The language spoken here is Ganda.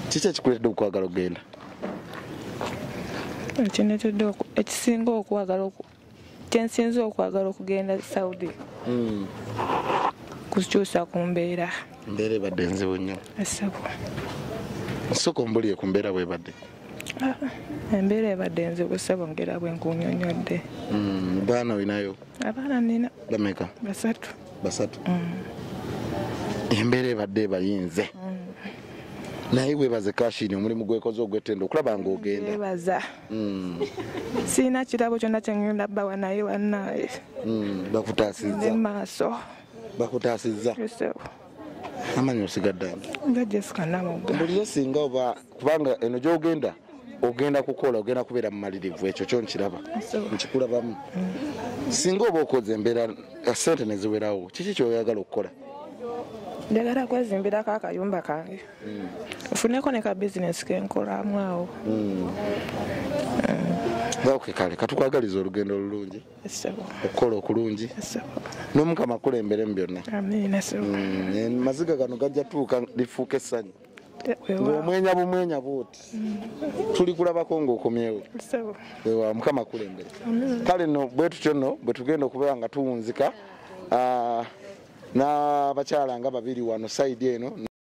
Kiki ekikuletedde okwagala okugenda? Ekisinga okwagala kyensinza okwagala okugenda Saudi kukyusa ku mbeera. Embeera ebadde nzibu nnyo. Essebo. Nsooka ombulire ku mbeera bw'ebadde. Embeera ebadde nzibu ssebo ngera bwe nkunnyonnyodde. Baana olinayo? Abaana nina. Bameka? 3. 3. Embeera ebadde ebayinze. Naye weebaze Kashini omulimu gwekoze ogw'ettendo okulaba ng'ogenda. Weebaza. Siina kirabo kyonna kye ngenda bbawa naye bannaaye. Bakutaasizza. Ne maaso. Bakutaasizza. Essebo. Amanyi osigadde ani? Nga Jessica Namugga. Mbulire singa oba kubanga eno gy'ogenda ogenda kukola ogenda kubeera mu malirivu ekyo kyo nkiraba nkikulabamu. Singa oba okoze embeera ssente ne ziwerawo kiki kyoyagala okukola? Njagala kwezimbirako akayumba kange nfuneko ne ka bizinesi kenkolamu awo. Okay, kale katukwagaliza olugendo olulungi okukola okulungi n'Omukama akulembere mu byonna. Amiina. Maziga gano gajja tuuka lifuuka essanyu ng'omwenya bumwenya bwoti tuli kulabako ng'okomyewo. Ewa Mukama akulembere. Kale nno bwe tutyo nno bwe tugenda okubeera nga tuwunzika n'abakyala nga babiri wano sayidi eno.